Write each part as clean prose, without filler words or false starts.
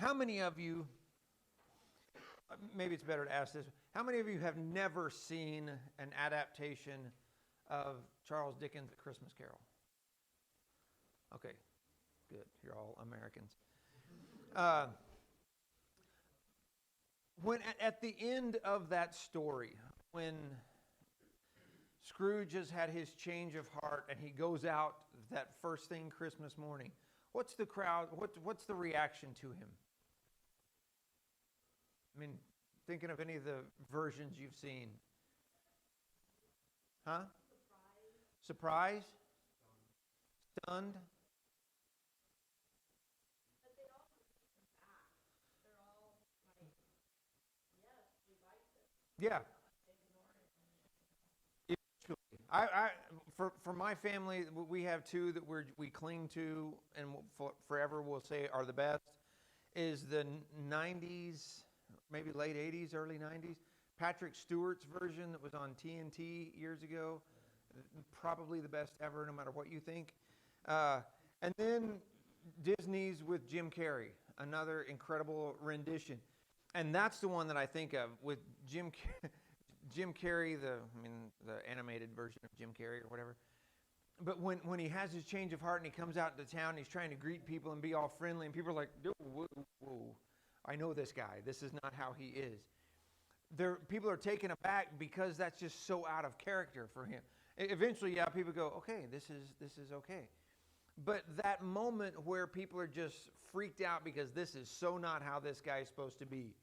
How many of you, maybe it's better to ask this, how many of you have never seen an adaptation of Charles Dickens' A Christmas Carol? Okay, good. You're all Americans. When at the end of that story, when Scrooge has had his change of heart and he goes out that first thing Christmas morning, what's the crowd, what's the reaction to him? I mean, thinking of any of the versions you've seen. Huh? Surprise? Stunned? But they all come back. They're all like, yes, we like this. Yeah. Eventually. For my family, we have two that we cling to and forever we'll say are the best. Is the 90s, maybe late 80s, early 90s, Patrick Stewart's version that was on TNT years ago. Probably the best ever, no matter what you think. And then Disney's with Jim Carrey, another incredible rendition. And that's the one that I think of with Jim Carrey, the animated version of Jim Carrey or whatever. But when he has his change of heart and he comes out into town and he's trying to greet people and be all friendly and people are like, whoa, I know this guy. This is not how he is. People are taken aback because that's just so out of character for him. Eventually, yeah, people go, okay, this is okay. But that moment where people are just freaked out because this is so not how this guy is supposed to be.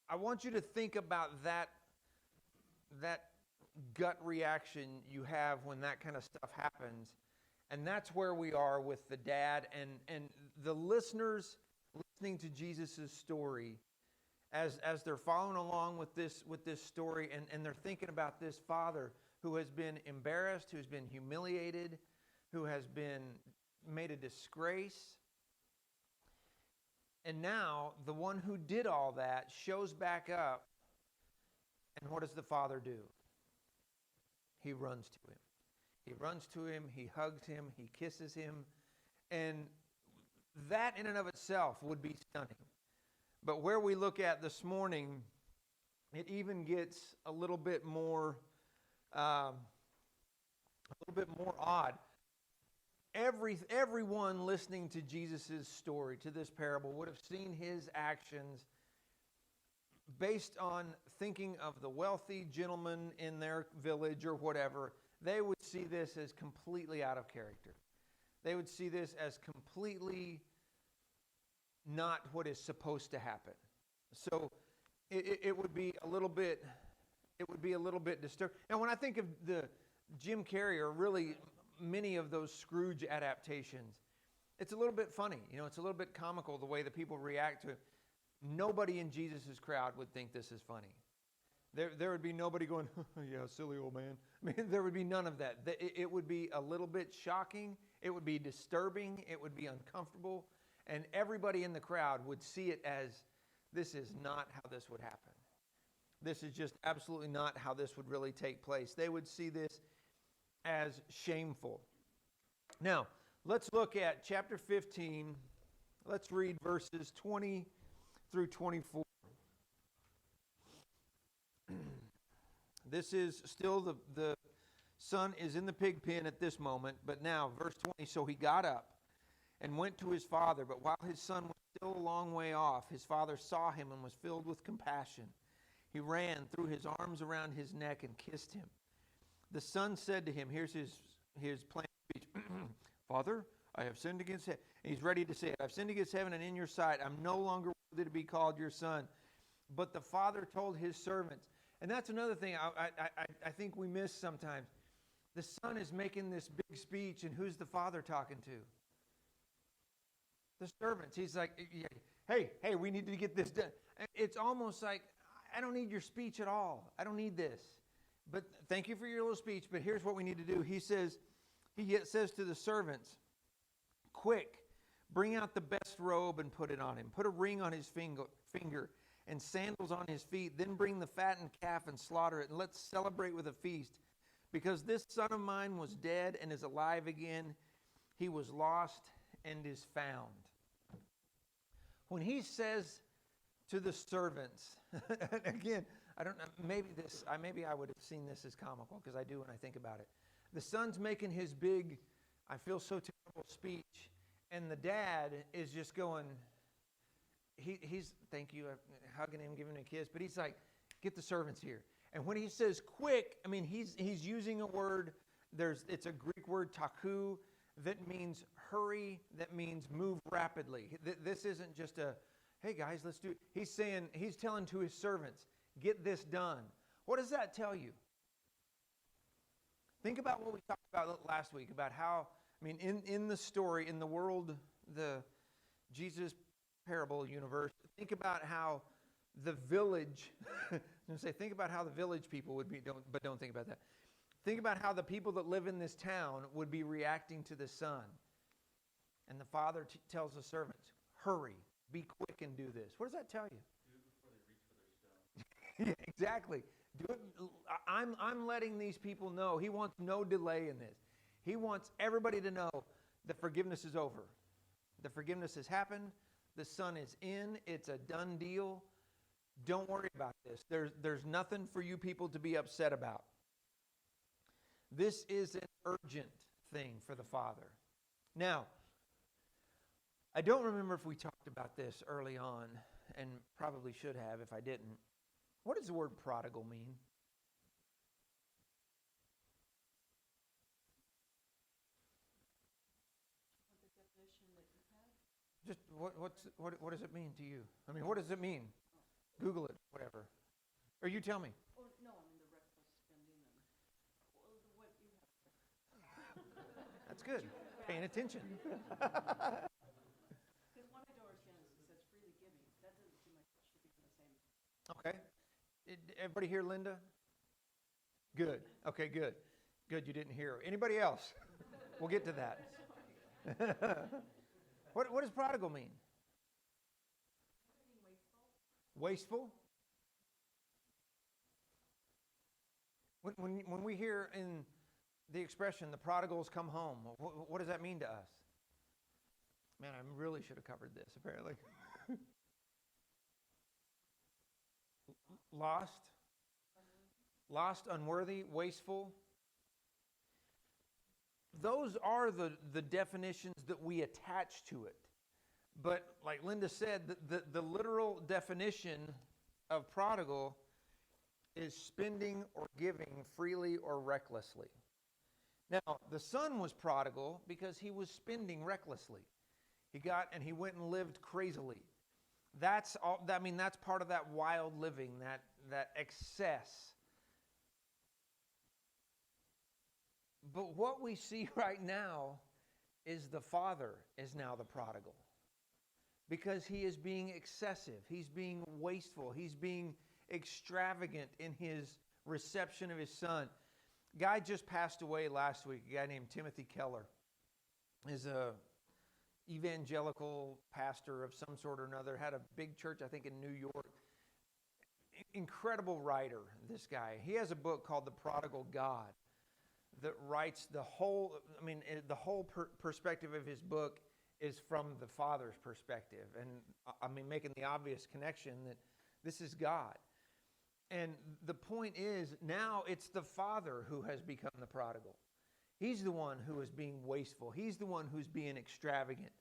I want you to think about that gut reaction you have when that kind of stuff happens. And that's where we are with the dad and the listeners listening to Jesus' story as they're following along with this story and they're thinking about this father who has been embarrassed, who's been humiliated, who has been made a disgrace. And now the one who did all that shows back up. And what does the father do? He runs to him. He runs to him, he hugs him, he kisses him. And that in and of itself would be stunning. But where we look at this morning, it even gets a little bit more odd. Everyone listening to Jesus' story, to this parable, would have seen his actions based on thinking of the wealthy gentleman in their village or whatever. They would see this as completely out of character. They would see this as completely not what is supposed to happen. So it would be a little bit disturbing. And when I think of the Jim Carrey or really many of those Scrooge adaptations, it's a little bit funny. It's a little bit comical the way that people react to it. Nobody in Jesus' crowd would think this is funny. There would be nobody going, yeah, silly old man. I mean, there would be none of that. It would be a little bit shocking. It would be disturbing. It would be uncomfortable. And everybody in the crowd would see it as, this is not how this would happen. This is just absolutely not how this would really take place. They would see this as shameful. Now, let's look at chapter 15. Let's read verses 20 through 24. This is still the son is in the pig pen at this moment, but now, verse 20, so he got up and went to his father, but while his son was still a long way off, his father saw him and was filled with compassion. He ran, threw his arms around his neck, and kissed him. The son said to him, here's his plain speech, Father, I have sinned against heaven. And he's ready to say it. I've sinned against heaven and in your sight. I'm no longer worthy to be called your son. But the father told his servants, and that's another thing I think we miss sometimes. The son is making this big speech, and who's the father talking to? The servants. He's like, hey, we need to get this done. It's almost like, I don't need your speech at all. I don't need this. But thank you for your little speech, but here's what we need to do. He says to the servants, quick, bring out the best robe and put it on him. Put a ring on his finger and sandals on his feet. Then bring the fattened calf and slaughter it, and let's celebrate with a feast. Because this son of mine was dead and is alive again. He was lost and is found. When he says to the servants, again, I don't know, maybe I would have seen this as comical, because I do when I think about it. The son's making his big, I feel so terrible speech, and the dad is just going, he's, thank you, hugging him, giving him a kiss, but he's like, get the servants here. And when he says quick, I mean, he's using a word, it's a Greek word, taku, that means hurry, that means move rapidly. This isn't just a, hey guys, let's do it. He's telling to his servants, get this done. What does that tell you? Think about what we talked about last week, about how, I mean, in the story, in the world, the Jesus parable universe, think about how the village, I'm going to say, think about how the village people would be, but don't think about that. Think about how the people that live in this town would be reacting to the son. And the father tells the servants, hurry, be quick and do this. What does that tell you? Do it before they reach for their stone. Yeah, exactly. Do it. I'm letting these people know. He wants no delay in this. He wants everybody to know that forgiveness is over. The forgiveness has happened. The son is in. It's a done deal. Don't worry about this. There's nothing for you people to be upset about. This is an urgent thing for the Father. Now, I don't remember if we talked about this early on, and probably should have if I didn't. What does the word prodigal mean? The definition that you had? Just what does it mean to you? I mean, what does it mean? Google it, whatever. Or you tell me. Oh, no, I mean the reckless spending and, well, what you have. That's good. Paying attention. Because one I don't understand is it says freely giving. That doesn't seem like it should be the same. Okay. Everybody hear Linda? Good. Okay, good. Good, you didn't hear her. Anybody else? We'll get to that. What does prodigal mean? Wasteful? When we hear in the expression, the prodigals come home, what does that mean to us? Man, I really should have covered this, apparently. Lost, unworthy, wasteful. Those are the definitions that we attach to it. But like Linda said, the literal definition of prodigal is spending or giving freely or recklessly. Now, the son was prodigal because he was spending recklessly. He went and lived crazily. That's all. I mean, that's part of that wild living, that excess. But what we see right now is the father is now the prodigal. Because he is being excessive. He's being wasteful. He's being extravagant in his reception of his son. Guy just passed away last week. A guy named Timothy Keller is a evangelical pastor of some sort or another. Had a big church, I think, in New York. Incredible writer, this guy. He has a book called The Prodigal God that writes the whole perspective of his book is from the Father's perspective. And I mean, making the obvious connection that this is God. And the point is, now it's the Father who has become the prodigal. He's the one who is being wasteful. He's the one who's being extravagant.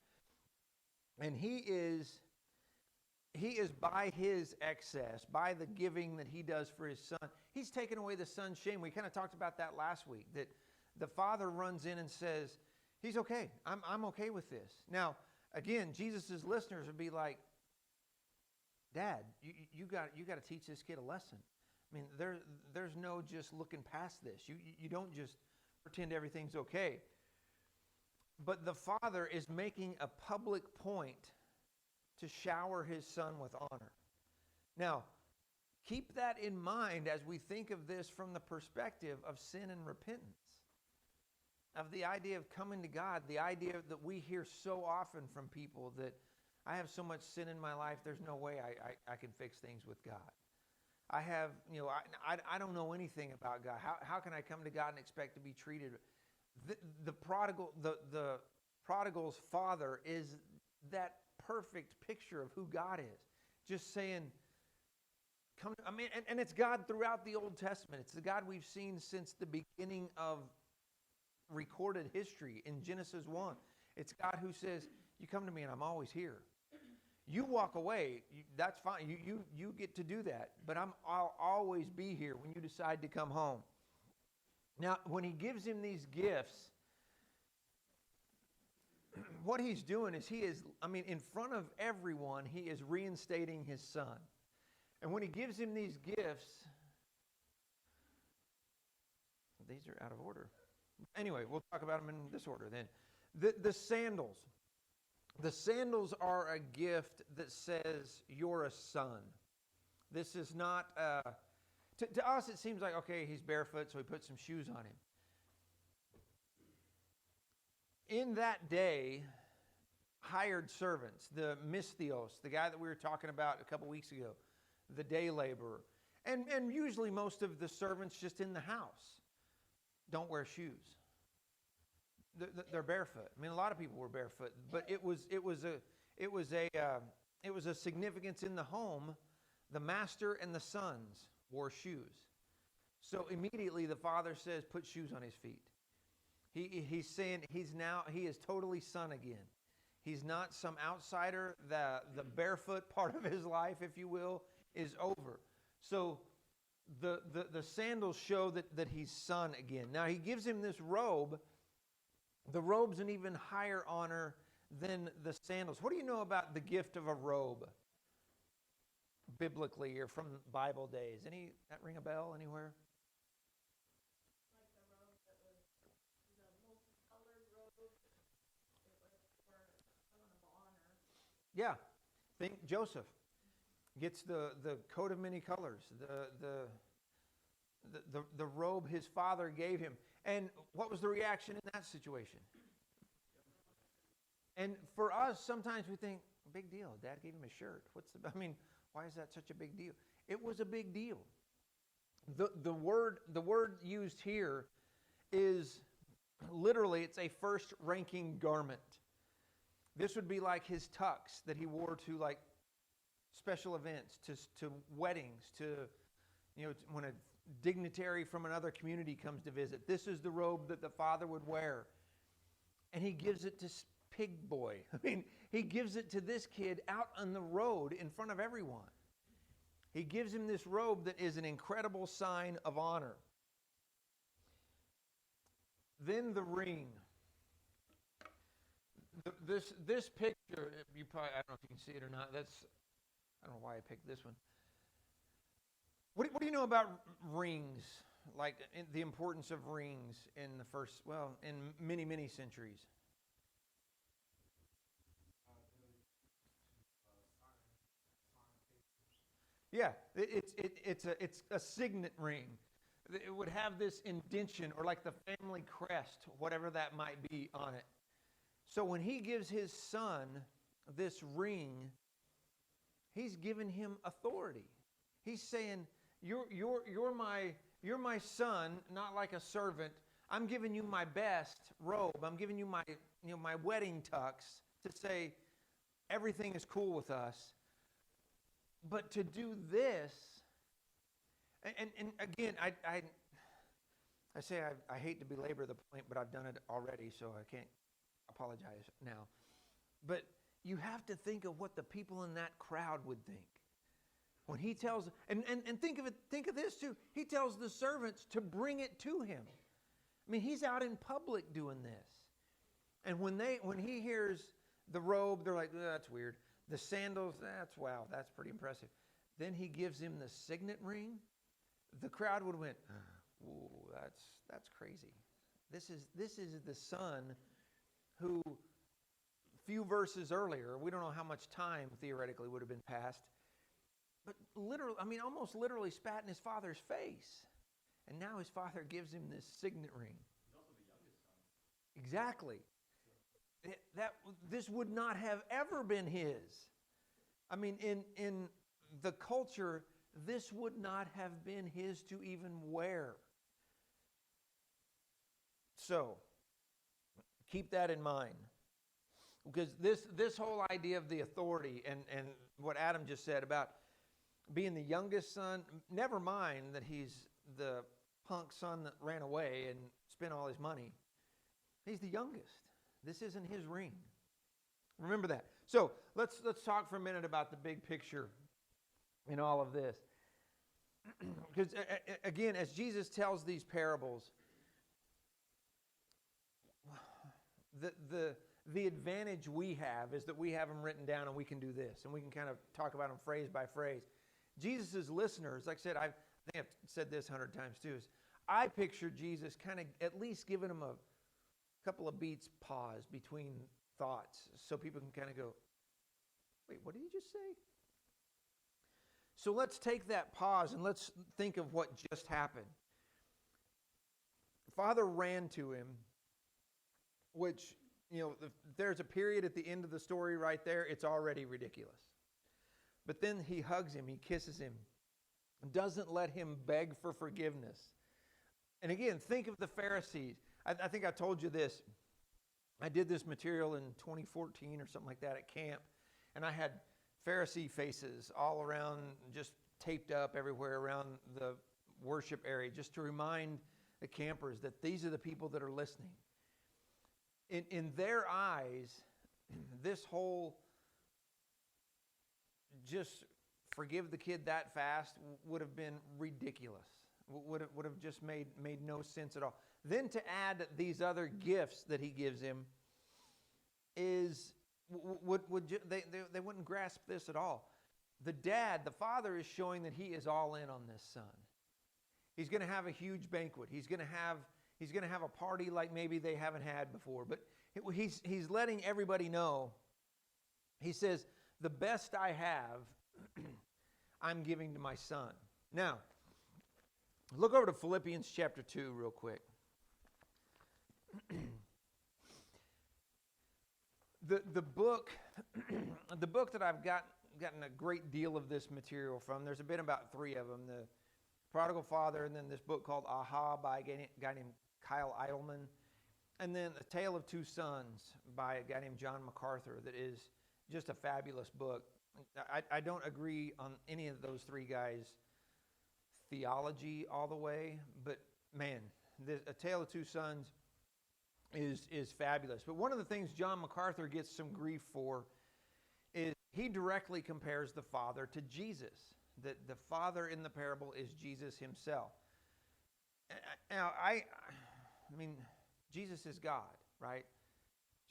And he is by his excess, by the giving that he does for his son, he's taken away the son's shame. We kind of talked about that last week, that the Father runs in and says, he's okay. I'm okay with this. Now, again, Jesus' listeners would be like, Dad, you got to teach this kid a lesson. I mean, there's no just looking past this. You don't just pretend everything's okay. But the Father is making a public point to shower his son with honor. Now, keep that in mind as we think of this from the perspective of sin and repentance. Of the idea of coming to God, the idea that we hear so often from people that I have so much sin in my life, there's no way I can fix things with God. I have, I don't know anything about God. How can I come to God and expect to be treated? The prodigal's father is that perfect picture of who God is. Just saying, come, I mean, and it's God throughout the Old Testament. It's the God we've seen since the beginning of recorded history in Genesis 1. It's God who says, you come to me and I'm always here. You walk away, that's fine. You get to do that. But I'll always be here when you decide to come home. Now, when he gives him these gifts, what he's doing is in front of everyone, he is reinstating his son. And when he gives him these gifts, these are out of order. Anyway, we'll talk about them in this order then. The sandals. The sandals are a gift that says you're a son. This is not, to us it seems like, okay, he's barefoot, so he puts some shoes on him. In that day, hired servants, the mistheos, the guy that we were talking about a couple weeks ago, the day laborer, and usually most of the servants just in the house don't wear shoes. They're barefoot. I mean, a lot of people were barefoot, but it was a significance in the home. The master and the sons wore shoes. So immediately the father says, put shoes on his feet. He's saying he is totally son again. He's not some outsider. The barefoot part of his life, if you will, is over. So the sandals show that he's son again. Now he gives him this robe. The robe's an even higher honor than the sandals. What do you know about the gift of a robe? Biblically or from Bible days. That ring a bell anywhere? Like the robe that was the multicolored robe. It was for someone of honor. Yeah. Think Joseph gets the coat of many colors, the robe his father gave him. And what was the reaction in that situation? And for us, sometimes we think, big deal. Dad gave him a shirt. Why is that such a big deal? It was a big deal. The word used here is literally, it's a first-ranking garment. This would be like his tux that he wore to like special events, to weddings, to when a dignitary from another community comes to visit. This is the robe that the father would wear. And he gives it to Pig Boy. He gives it to this kid out on the road in front of everyone. He gives him this robe that is an incredible sign of honor. Then the ring. This picture, you probably, I don't know if you can see it or not. I don't know why I picked this one. What do you know about rings? Like the importance of rings in in many, many centuries. Yeah, it's a signet ring. It would have this indention or like the family crest, whatever that might be on it. So when he gives his son this ring, he's given him authority. He's saying, You're my son, not like a servant. I'm giving you my best robe. I'm giving you my wedding tux to say everything is cool with us. But to do this, and again, I say I hate to belabor the point, but I've done it already, so I can't apologize now. But you have to think of what the people in that crowd would think. When he tells, and think of this too. He tells the servants to bring it to him. He's out in public doing this. And when he hears the robe, they're like, that's weird. The sandals, that's pretty impressive. Then he gives him the signet ring. The crowd would have went, ooh, that's crazy. This is the son who, few verses earlier, we don't know how much time theoretically would have been passed, but almost literally spat in his father's face. And now his father gives him this signet ring. He's also the youngest son. Exactly. This would not have ever been his. In the culture, this would not have been his to even wear. So, keep that in mind. Because this whole idea of the authority and what Adam just said about being the youngest son, never mind that he's the punk son that ran away and spent all his money. He's the youngest. This isn't his ring. Remember that. So let's talk for a minute about the big picture in all of this. Because again, as Jesus tells these parables, the advantage we have is that we have them written down and we can do this. And we can kind of talk about them phrase by phrase. Jesus' listeners, like I said, I think I've said this 100 times too, is I picture Jesus kind of at least giving them a couple of beats pause between thoughts so people can kind of go, wait, what did he just say? So let's take that pause and let's think of what just happened. Father ran to him, which, you know, if there's a period at the end of the story right there, it's already ridiculous. But then he hugs him, he kisses him, doesn't let him beg for forgiveness. And again, think of the Pharisees. I think I told you this. I did this material in 2014 or something like that at camp, and I had Pharisee faces all around, just taped up everywhere around the worship area, just to remind the campers that these are the people that are listening. In their eyes, this whole just forgive the kid that fast would have been ridiculous. Would have just made no sense at all. Then to add these other gifts that he gives him is they wouldn't grasp this at all. The father is showing that he is all in on this son. He's going to have a huge banquet. He's going to have a party like maybe they haven't had before. But he's letting everybody know. He says, the best I have, I'm giving to my son. Now, look over to Philippians chapter 2 real quick. The book that I've gotten a great deal of this material from, there's been about 3 of them. The Prodigal Father, and then this book called Aha by a guy named Kyle Idleman, and then A Tale of Two Sons by a guy named John MacArthur that is just a fabulous book. I don't agree on any of those 3 guys' theology all the way, but man, A Tale of Two Sons is fabulous. But one of the things John MacArthur gets some grief for is he directly compares the Father to Jesus. That the Father in the parable is Jesus himself. Now, I mean, Jesus is God, right?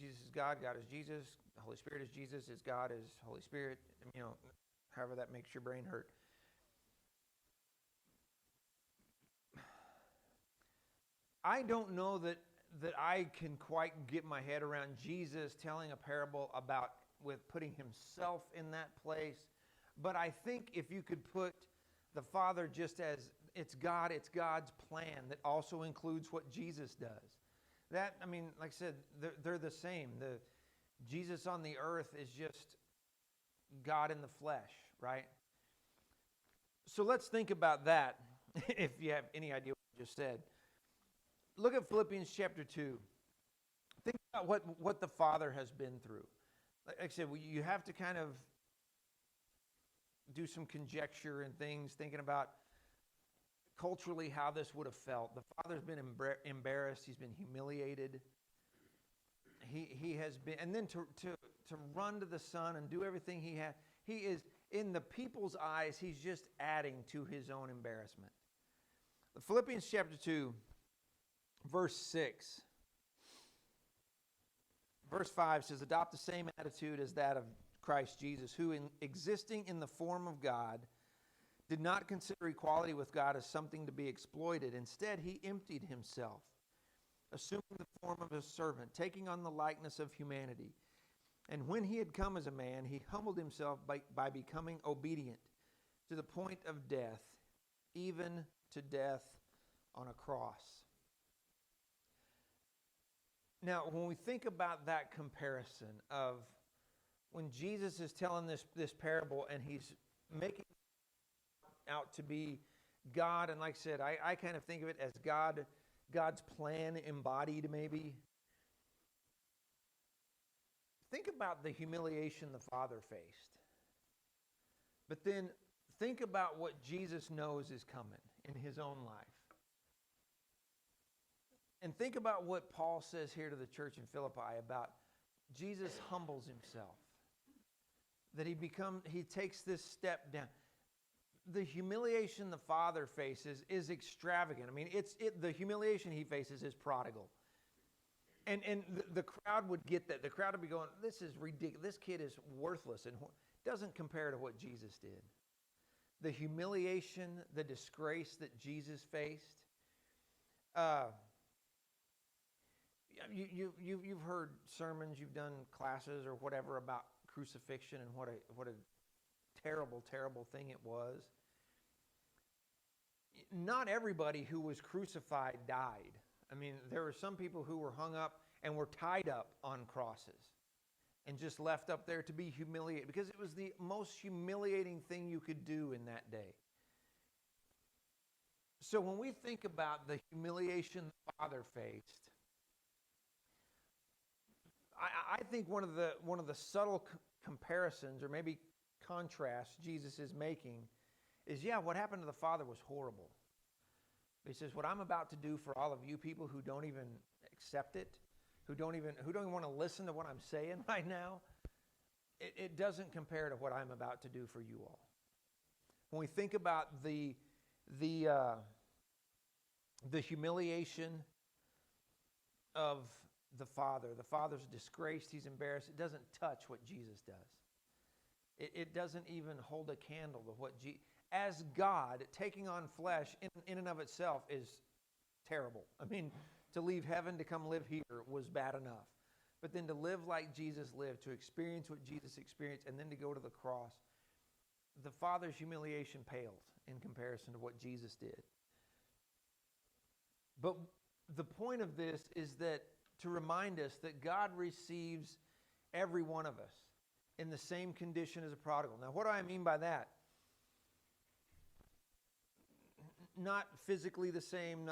Jesus is God, God is Jesus, the Holy Spirit is Jesus, is God is Holy Spirit, you know, however that makes your brain hurt. I don't know that I can quite get my head around Jesus telling a parable about with putting himself in that place. But I think if you could put the Father just as it's God, it's God's plan that also includes what Jesus does. That, I mean, like I said, they're the same. The Jesus on the earth is just God in the flesh, right? So let's think about that, if you have any idea what I just said. Look at Philippians chapter 2. Think about what the Father has been through. Like I said, you have to kind of do some conjecture and things, thinking about culturally how this would have felt. The Father's been embarrassed. He's been humiliated. He has been, and then to run to the Son and do everything he has. He is, in the people's eyes, he's just adding to his own embarrassment. Philippians chapter 2, verse 6. Verse 5 says, adopt the same attitude as that of Christ Jesus, who existing in the form of God, did not consider equality with God as something to be exploited. Instead, he emptied himself, assuming the form of a servant, taking on the likeness of humanity. And when he had come as a man, he humbled himself by becoming obedient to the point of death, even to death on a cross. Now, when we think about that comparison of when Jesus is telling this parable and he's making out to be God, and like I said, I kind of think of it as God's plan embodied maybe. think about the humiliation the Father faced. But then think about what Jesus knows is coming in his own life. And think about what Paul says here to the church in Philippi about Jesus humbles himself. That he takes this step down. The humiliation the Father faces is extravagant. I mean, the humiliation he faces is prodigal. And the crowd would get that. The crowd would be going, this is ridiculous. This kid is worthless and doesn't compare to what Jesus did. The humiliation, the disgrace that Jesus faced. You've heard sermons, you've done classes or whatever about crucifixion and what a terrible, terrible thing it was. Not everybody who was crucified died. I mean, there were some people who were hung up and were tied up on crosses and just left up there to be humiliated because it was the most humiliating thing you could do in that day. So when we think about the humiliation the Father faced, I think one of the subtle comparisons or maybe contrasts Jesus is making is, what happened to the Father was horrible. But he says, what I'm about to do for all of you people who don't even accept it, who don't even want to listen to what I'm saying right now, it doesn't compare to what I'm about to do for you all. When we think about the humiliation of the Father's disgraced, he's embarrassed. It doesn't touch what Jesus does. It doesn't even hold a candle to what as God, taking on flesh in and of itself is terrible. I mean, to leave heaven to come live here was bad enough. But then to live like Jesus lived, to experience what Jesus experienced, and then to go to the cross, the Father's humiliation paled in comparison to what Jesus did. But the point of this is that to remind us that God receives every one of us in the same condition as a prodigal. Now, what do I mean by that? Not physically the same,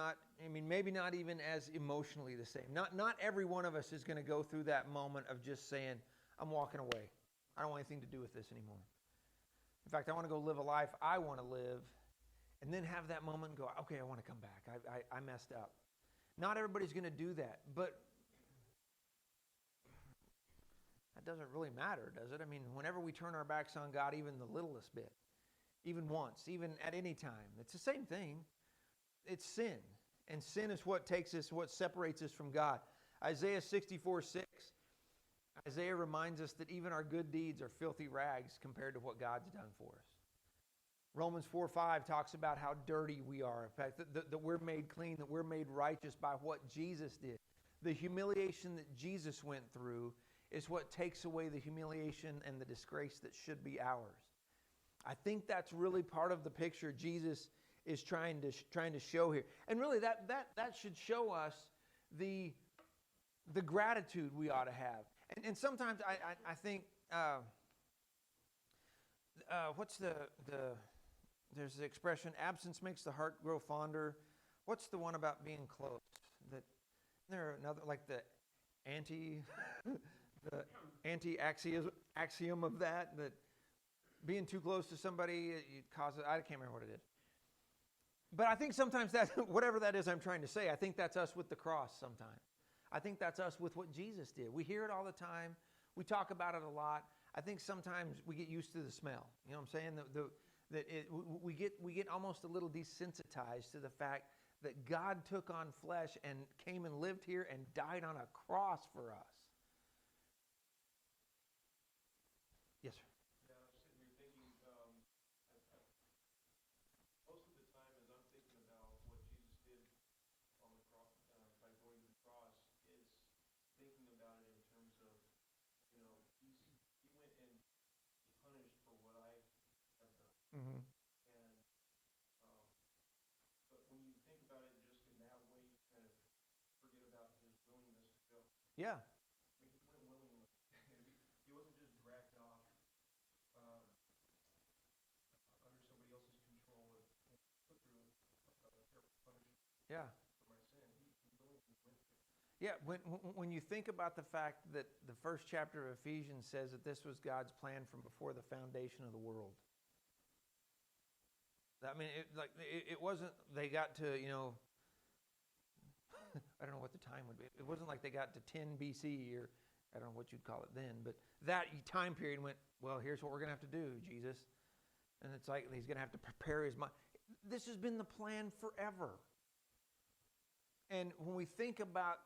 maybe not even as emotionally the same. Not every one of us is going to go through that moment of just saying, I'm walking away. I don't want anything to do with this anymore. In fact, I want to go live a life I want to live, and then have that moment and go, okay, I want to come back. I messed up. Not everybody's going to do that, but that doesn't really matter, does it? I mean, whenever we turn our backs on God, even the littlest bit, even once, even at any time, it's the same thing. It's sin. And sin is what separates us from God. Isaiah 64:6, Isaiah reminds us that even our good deeds are filthy rags compared to what God's done for us. Romans 4:5 talks about how dirty we are. In fact, that we're made clean, that we're made righteous by what Jesus did. The humiliation that Jesus went through is what takes away the humiliation and the disgrace that should be ours. I think that's really part of the picture Jesus is trying to show here. And really that should show us the gratitude we ought to have. And sometimes I think there's the expression, absence makes the heart grow fonder. What's the one about being close? There another, like the axiom of that being too close to somebody, it causes, I can't remember what it is. But I think sometimes that, whatever that is I'm trying to say, I think that's us with the cross sometimes. I think that's us with what Jesus did. We hear it all the time. We talk about it a lot. I think sometimes we get used to the smell. You know what I'm saying? We get almost a little desensitized to the fact that God took on flesh and came and lived here and died on a cross for us. Yes, sir. Yeah, I was sitting here thinking, most of the time as I'm thinking about what Jesus did on the cross, by going to the cross, is thinking about it in terms of, he went and punished for what I have done. Mm-hmm. And, but when you think about it just in that way, you kind of forget about his willingness to go. Yeah. I mean, he went willingly. He wasn't just dragged off under somebody else's control and put through a terrible punishment Yeah. for my sin. He willingly went there. Yeah, when you think about the fact that the first chapter of Ephesians says that this was God's plan from before the foundation of the world. I mean, it wasn't they got to, I don't know what the time would be. It wasn't like they got to 10 BC or I don't know what you'd call it then, but that time period went, well, here's what we're going to have to do, Jesus. And it's like he's going to have to prepare his mind. This has been the plan forever. And when we think about,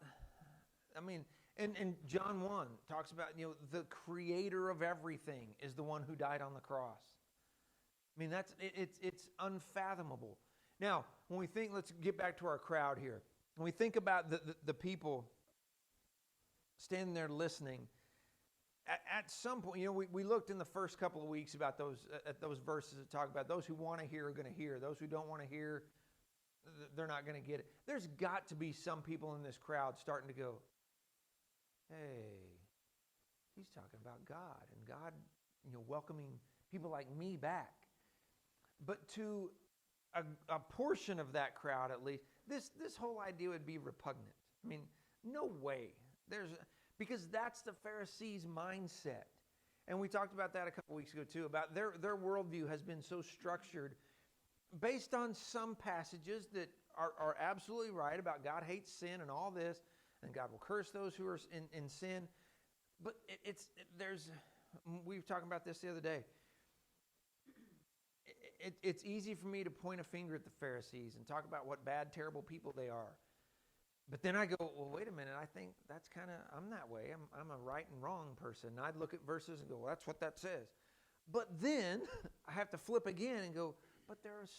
and John 1 talks about, the creator of everything is the one who died on the cross. I mean, it's unfathomable. Now, when we think, let's get back to our crowd here. When we think about the people standing there listening, at some point, we looked in the first couple of weeks about those verses that talk about those who want to hear are going to hear. Those who don't want to hear, they're not going to get it. There's got to be some people in this crowd starting to go, hey, he's talking about God and God, welcoming people like me back. But to a portion of that crowd, at least, this whole idea would be repugnant. I mean, no way. Because that's the Pharisees' mindset. And we talked about that a couple weeks ago too, about their worldview has been so structured based on some passages that are absolutely right about God hates sin and all this, and God will curse those who are in sin. But we were talking about this the other day. It's easy for me to point a finger at the Pharisees and talk about what bad, terrible people they are. But then I go, well, wait a minute, I think that's I'm that way. I'm a right and wrong person. And I'd look at verses and go, well, that's what that says. But then I have to flip again and go, but there's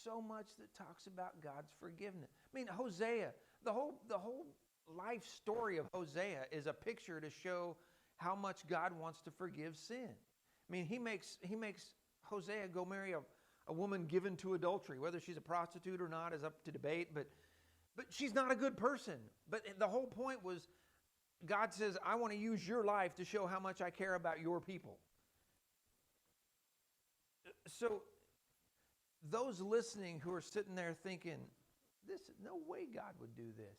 so much that talks about God's forgiveness. I mean, Hosea, the whole life story of Hosea is a picture to show how much God wants to forgive sin. I mean, he makes Hosea go marry a woman given to adultery. Whether she's a prostitute or not is up to debate, but she's not a good person. But the whole point was God says, I want to use your life to show how much I care about your people. So those listening who are sitting there thinking, no way God would do this.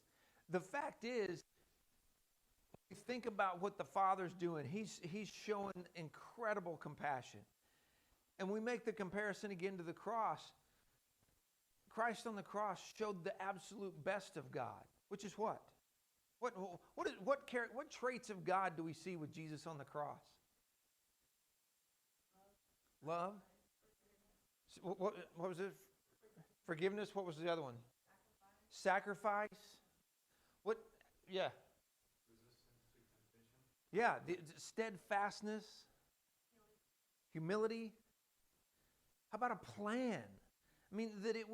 The fact is, you think about what the Father's doing. He's showing incredible compassion. And we make the comparison again to the cross. Christ on the cross showed the absolute best of God, which is what? What traits of God do we see with Jesus on the cross? Love. What was it? Forgiveness. What was the other one? Sacrifice. What? Yeah. Yeah. The steadfastness. Humility. How about a plan? I mean, that it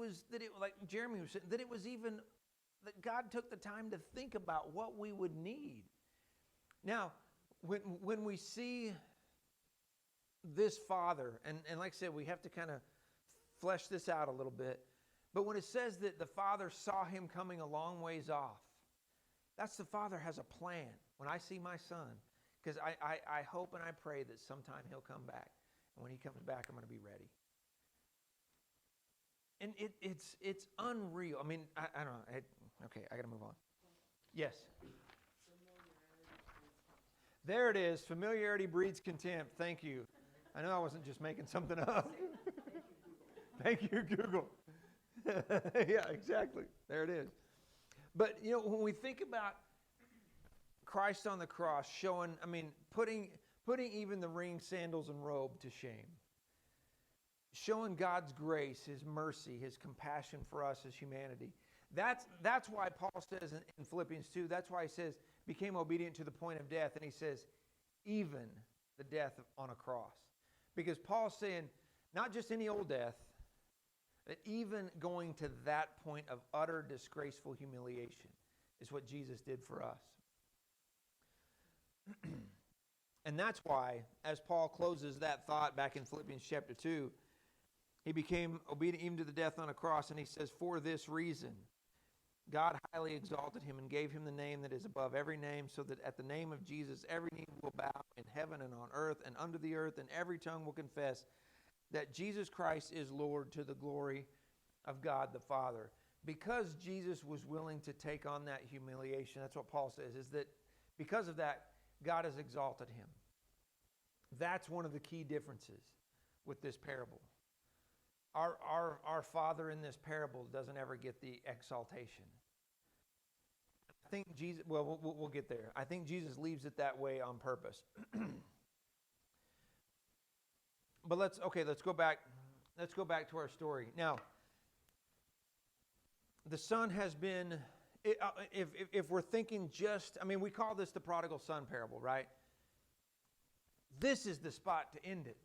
like Jeremy was saying, that it was even that God took the time to think about what we would need. Now, when we see this Father, and like I said, we have to kind of flesh this out a little bit, but when it says that the Father saw him coming a long ways off, that's the Father has a plan. When I see my son, because I hope and I pray that sometime he'll come back. And when he comes back, I'm going to be ready. And it's unreal. I mean, I don't know. Okay, I got to move on. Yes. There it is. Familiarity breeds contempt. Thank you. I know I wasn't just making something up. Thank you, Google. Yeah, exactly. There it is. But, when we think about Christ on the cross showing, putting even the ring, sandals, and robe to shame. Showing God's grace, His mercy, His compassion for us as humanity. That's why Paul says in Philippians 2, that's why he says, became obedient to the point of death. And he says, even the death on a cross. Because Paul's saying, not just any old death, but even going to that point of utter disgraceful humiliation is what Jesus did for us. And that's why, as Paul closes that thought back in Philippians chapter 2, he became obedient even to the death on a cross, and he says, for this reason, God highly exalted him and gave him the name that is above every name, so that at the name of Jesus every knee will bow in heaven and on earth and under the earth, and every tongue will confess that Jesus Christ is Lord, to the glory of God the Father. because Jesus was willing to take on that humiliation, that's what Paul says, is that because of that, God has exalted him. That's one of the key differences with this parable. Our Father in this parable doesn't ever get the exaltation. I think Jesus, well, we'll get there. I think Jesus leaves it that way on purpose. But let's go back to our story. Now, the son has been, if we're thinking we call this the prodigal son parable, right? This is the spot to end it.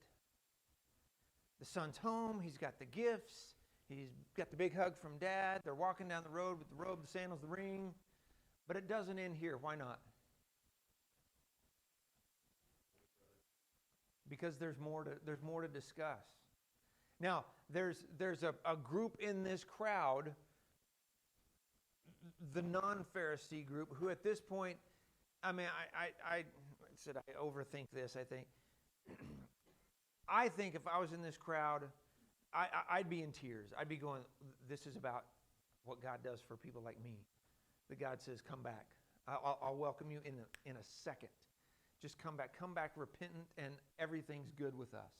The son's home, he's got the gifts, he's got the big hug from dad, they're walking down the road with the robe, the sandals, the ring, but it doesn't end here. Why not? Because there's more to discuss. Now, there's a group in this crowd, the non-Pharisee group, who at this point, I overthink this, I think. I think if I was in this crowd, I'd be in tears. I'd be going, this is about what God does for people like me. That God says, come back. I'll welcome you in a second. Just come back repentant, and everything's good with us.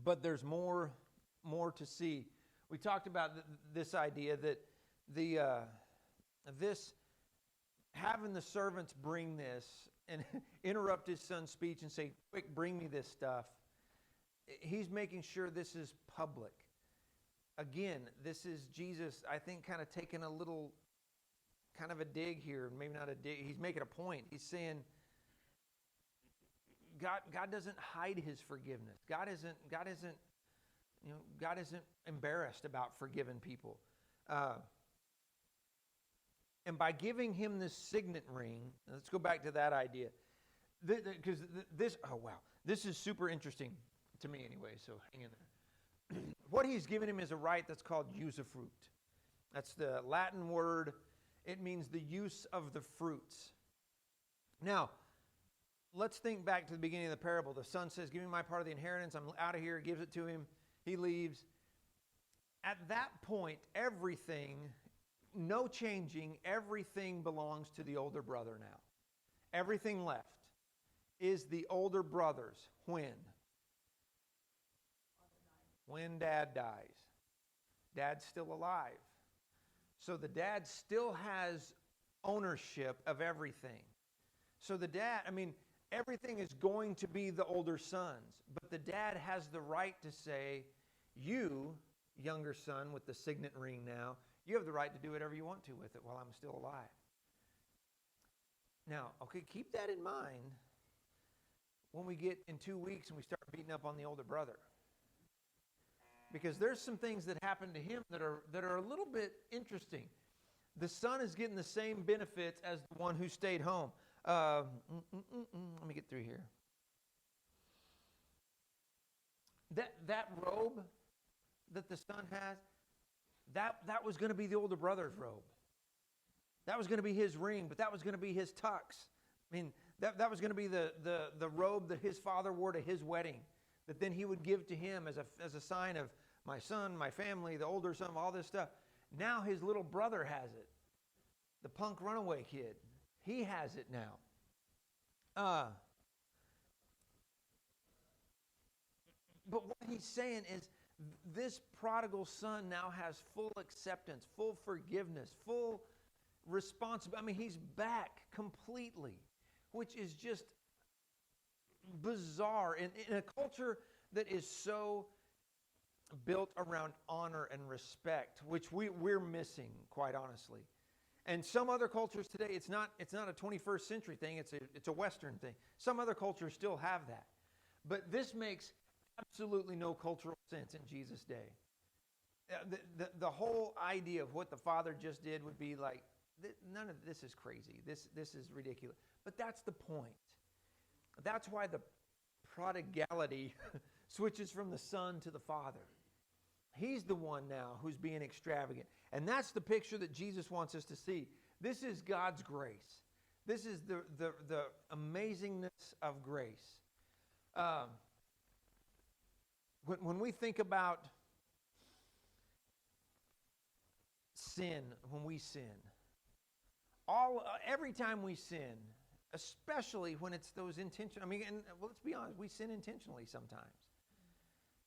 But there's more to see. We talked about this idea that this having the servants bring this and interrupt his son's speech and say, quick, bring me this stuff. He's making sure this is public. Again, this is Jesus, I think, kind of taking a little, kind of a dig here. Maybe not a dig. He's making a point. He's saying, God doesn't hide his forgiveness. God isn't embarrassed about forgiving people. And by giving him this signet ring, let's go back to that idea. Because this is super interesting to me anyway, so hang in there. What he's given him is a right that's called usufruct. That's the Latin word. It means the use of the fruits. Now, let's think back to the beginning of the parable. The son says, give me my part of the inheritance. I'm out of here. Gives it to him. He leaves. At that point, everything, no changing, everything belongs to the older brother now. Everything left is the older brother's. When? When dad dies. Dad's still alive. So the dad still has ownership of everything. So the dad, everything is going to be the older son's. But the dad has the right to say, you, younger son with the signet ring now, you have the right to do whatever you want to with it while I'm still alive. Now, keep that in mind when we get in 2 weeks and we start beating up on the older brother. Because there's some things that happen to him that are a little bit interesting. The son is getting the same benefits as the one who stayed home. Let me get through here. That robe that the son has, that was going to be the older brother's robe. That was going to be his ring, but that was going to be his tux. That was going to be the robe that his father wore to his wedding, that then he would give to him as a sign of my son, my family, the older son, all this stuff. Now his little brother has it. The punk runaway kid. He has it now. But what he's saying is this prodigal son now has full acceptance, full forgiveness, full responsibility. He's back completely, which is just bizarre. In a culture that is so built around honor and respect, which we're missing, quite honestly. And some other cultures today, it's not a 21st century thing, it's a Western thing. Some other cultures still have that. But this makes absolutely no cultural sense in Jesus' day. The whole idea of what the Father just did would be like, none of this is crazy. This is ridiculous. But that's the point. That's why the prodigality switches from the son to the father. He's the one now who's being extravagant. And that's the picture that Jesus wants us to see. This is God's grace. This is the amazingness of grace. When we think about sin when we sin. Every time we sin, especially when it's those intentional. I mean, and well, let's be honest, we sin intentionally sometimes.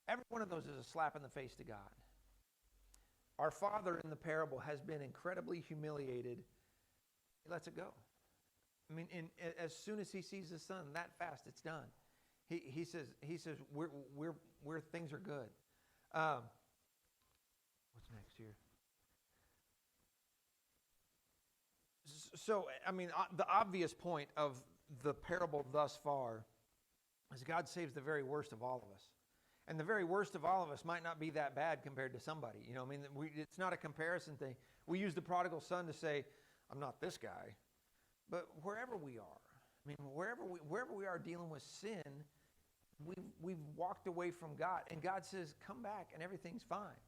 Every one of those is a slap in the face to God. Our father in the parable has been incredibly humiliated. He lets it go. I mean, as soon as he sees his son, that fast, it's done. He says, we're things are good. What's next here? So, I mean, the obvious point of the parable thus far is God saves the very worst of all of us. And the very worst of all of us might not be that bad compared to somebody. You know, I mean, it's not a comparison thing. We use the prodigal son to say, I'm not this guy. But wherever we are, I mean, wherever we are dealing with sin, we've walked away from God. And God says, come back and everything's fine.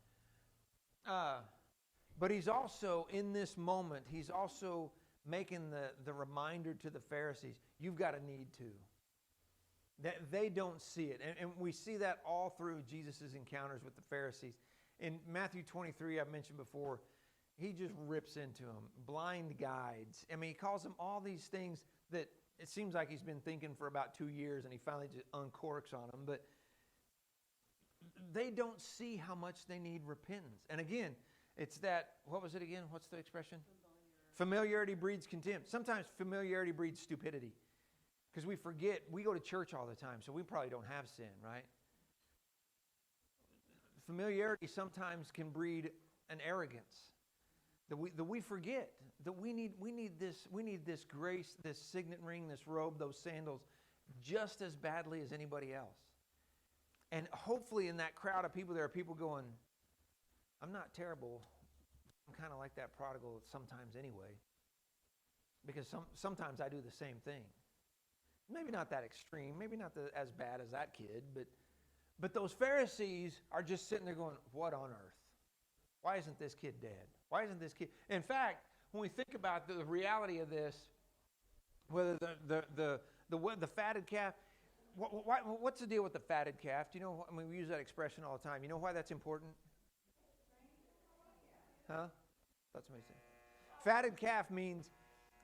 But he's also, in this moment, he's also making the reminder to the Pharisees, you've got a need too. That they don't see it. And we see that all through Jesus' encounters with the Pharisees. In Matthew 23, I've mentioned before, he just rips into them. Blind guides. I mean, he calls them all these things that it seems like he's been thinking for about 2 years, and he finally just uncorks on them. But they don't see how much they need repentance. And again, it's that, what was it again? What's the expression? Familiarity breeds contempt. Sometimes familiarity breeds stupidity. Because we forget, we go to church all the time, so we probably don't have sin, right? Familiarity sometimes can breed an arrogance. That we forget that we need this grace, this signet ring, this robe, those sandals, just as badly as anybody else. And hopefully in that crowd of people, there are people going, I'm not terrible. I'm kind of like that prodigal sometimes anyway. Because sometimes I do the same thing. Maybe not that extreme, maybe not as bad as that kid, but those Pharisees are just sitting there going, what on earth? Why isn't this kid dead? Why isn't this kid? In fact, when we think about the reality of this, whether the fatted calf, what's the deal with the fatted calf? Do you know? I mean, we use that expression all the time. You know why that's important? Huh? That's amazing. Fatted calf means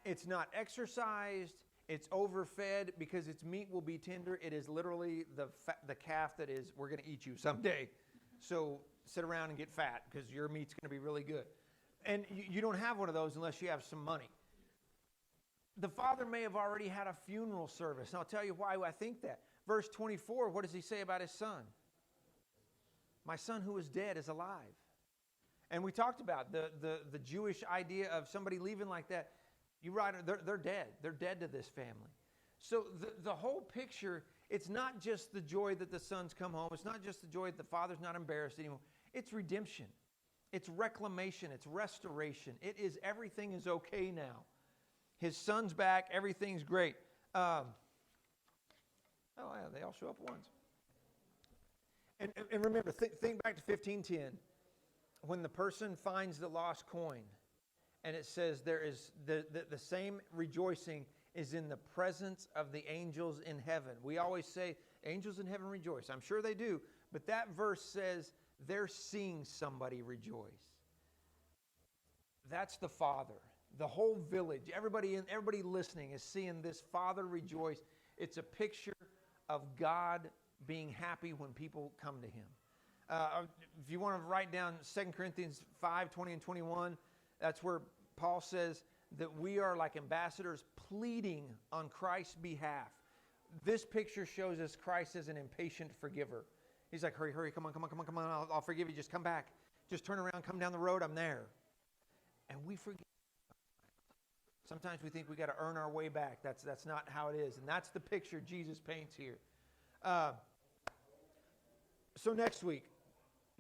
it's not exercised. It's overfed because its meat will be tender. It is literally the calf that is, we're going to eat you someday. So sit around and get fat because your meat's going to be really good. And you don't have one of those unless you have some money. The father may have already had a funeral service. And I'll tell you why I think that. Verse 24, what does he say about his son? My son who was dead is alive. And we talked about the Jewish idea of somebody leaving like that. You write, they're dead. They're dead to this family. So the whole picture, it's not just the joy that the son's come home. It's not just the joy that the father's not embarrassed anymore. It's redemption. It's reclamation. It's restoration. It is everything is okay now. His son's back. Everything's great. Oh, yeah, they all show up at once. And remember, think back to 15:10. When the person finds the lost coin, and it says there is the same rejoicing is in the presence of the angels in heaven. We always say, angels in heaven rejoice. I'm sure they do. But that verse says they're seeing somebody rejoice. That's the Father. The whole village, everybody listening is seeing this Father rejoice. It's a picture of God being happy when people come to Him. If you want to write down 2 Corinthians 5:20 and 21, that's where Paul says that we are like ambassadors pleading on Christ's behalf. This picture shows us Christ as an impatient forgiver. He's like, hurry, come on, I'll forgive you. Just come back. Just turn around, come down the road, I'm there. And we forget. Sometimes we think we got to earn our way back. That's not how it is. And that's the picture Jesus paints here. So next week,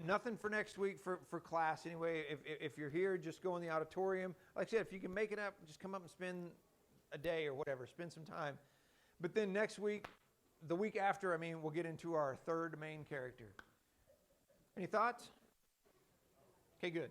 nothing for next week for class anyway. If you're here, just go in the auditorium. Like I said, if you can make it up, just come up and spend a day or whatever. Spend some time. But then next week, the week after, we'll get into our third main character. Any thoughts? Okay, good.